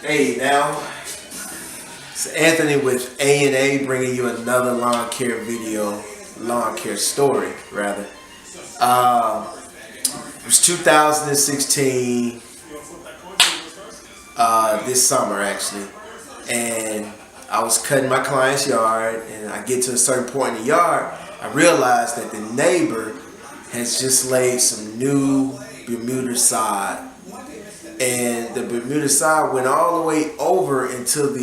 Hey now, it's Anthony with A&A bringing you another lawn care video, lawn care story rather. It was 2016, this summer actually, and I was cutting my client's yard, and I get to a certain point in the yard, I realized that the neighbor has just laid some new Bermuda sod. And the Bermuda sod went all the way over into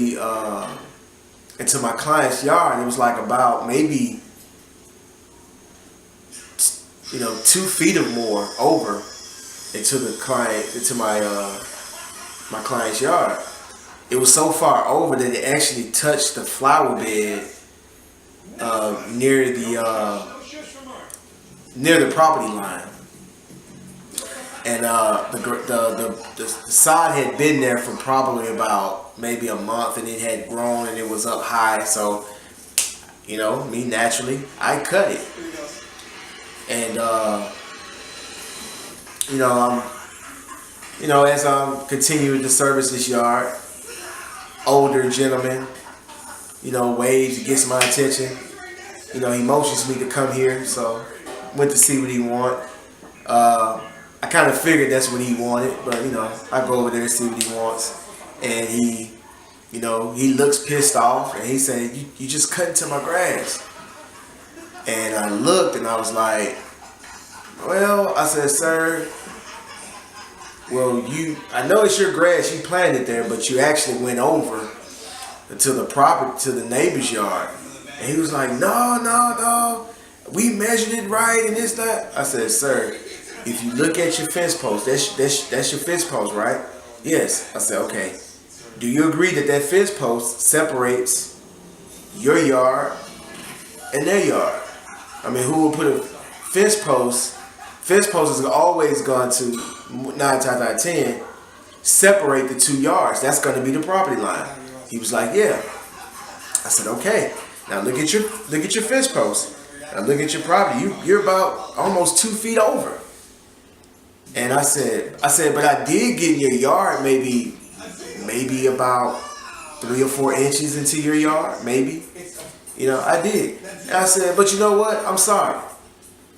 my client's yard. It was like about maybe 2 feet or more over into my client's yard. It was so far over that it actually touched the flower bed near the property line. And the sod had been there for probably about maybe a month, and it had grown and it was up high. So, me naturally, I cut it. And as I'm continuing to service this yard, older gentleman, waves, he gets my attention. He motions me to come here, so went to see what he want. I kind of figured that's what he wanted, but I go over there and see what he wants, and he looks pissed off, and he said, "You just cut into my grass." And I looked, and I was like, "Well," I said, "Sir, well, I know it's your grass, you planted there, but you actually went over to the neighbor's yard." And he was like, "No, we measured it right, and this, that." I said, "Sir, if you look at your fence post, that's your fence post, right?" "Yes." I said, "Okay. Do you agree that fence post separates your yard and their yard?" I mean, who would put a fence post? Fence post is always going to 9 times out of 10 separate the 2 yards. That's going to be the property line. He was like, "Yeah." I said, "Okay. Now look at your fence post. Now look at your property. You're about almost 2 feet over." And I said, "But I did get in your yard maybe about 3 or 4 inches into your yard, maybe. I did." And I said, "But you know what? I'm sorry.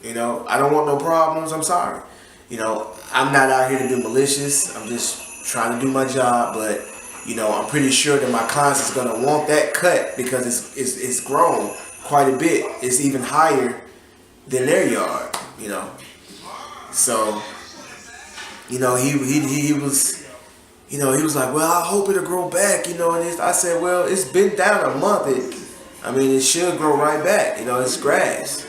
I don't want no problems. I'm sorry. I'm not out here to do malicious. I'm just trying to do my job. But, I'm pretty sure that my clients is going to want that cut because it's grown quite a bit. It's even higher than their yard, So, he was like, "Well, I hope it'll grow back, And I said, "Well, it's been down a month. It should grow right back. It's grass,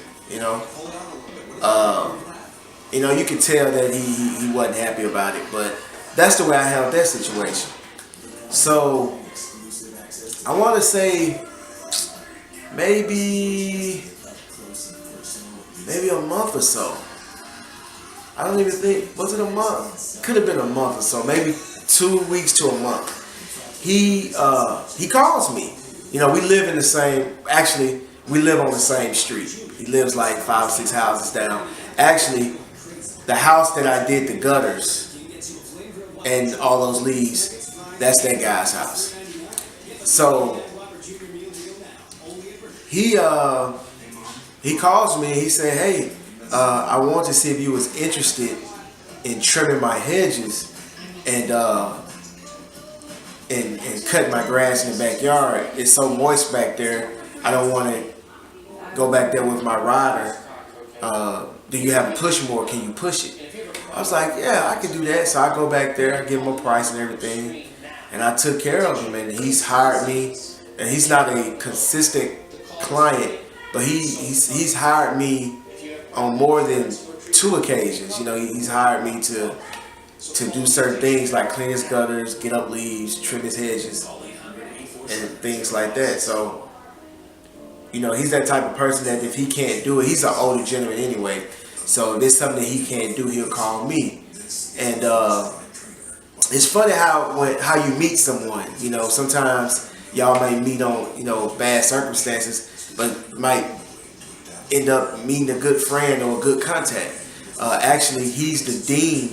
You could tell that he wasn't happy about it, but that's the way I handled that situation. So, I want to say maybe a month or so. I don't even think, was it a month? Could have been a month or so, maybe 2 weeks to a month. He calls me. We live we live on the same street. He lives like 5 or 6 houses down. Actually, the house that I did the gutters and all those leaves, that's that guy's house. So he calls me and he said, "Hey, I want to see if you was interested in trimming my hedges and cutting my grass in the backyard. It's so moist back there. I don't want to go back there with my rider. Do you have a push mower? Can you push it?" I was like, "Yeah, I can do that." So I go back there, I give him a price and everything, and I took care of him. And he's hired me, and he's not a consistent client, but he's hired me on more than 2 occasions. He's hired me to do certain things like clean his gutters, get up leaves, trim his hedges, and things like that. So, he's that type of person that if he can't do it, he's an older gentleman anyway. So if there's something that he can't do, he'll call me. And it's funny how you meet someone. Sometimes y'all may meet on bad circumstances, but might end up meeting a good friend or a good contact. Actually, he's the dean.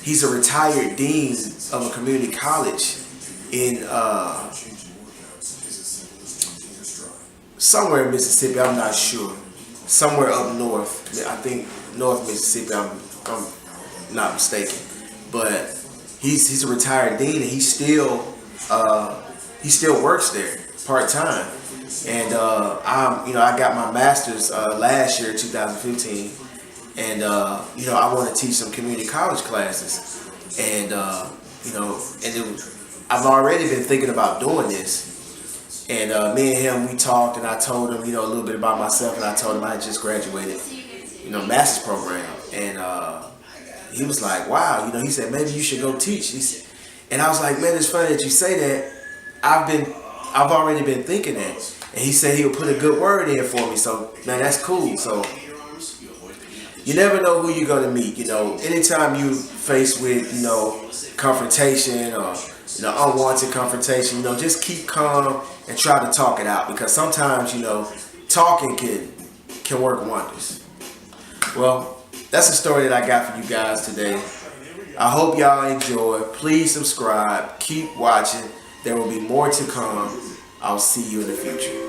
He's a retired dean of a community college in somewhere in Mississippi. I'm not sure. Somewhere up north. I think North Mississippi. I'm not mistaken. But he's a retired dean, and he still works there part time. And I got my master's last year, 2015, and I want to teach some community college classes, and I've already been thinking about doing this. And me and him, we talked, and I told him, a little bit about myself, and I told him I had just graduated, master's program, and he was like, wow, he said, maybe you should go teach. And I was like, man, it's funny that you say that. I've already been thinking that. And he said he'll put a good word in for me. So, man, that's cool. So, you never know who you're going to meet. Anytime you faced with, confrontation or, unwanted confrontation, just keep calm and try to talk it out. Because sometimes, talking can work wonders. Well, that's the story that I got for you guys today. I hope y'all enjoy. Please subscribe. Keep watching. There will be more to come. I'll see you in the future.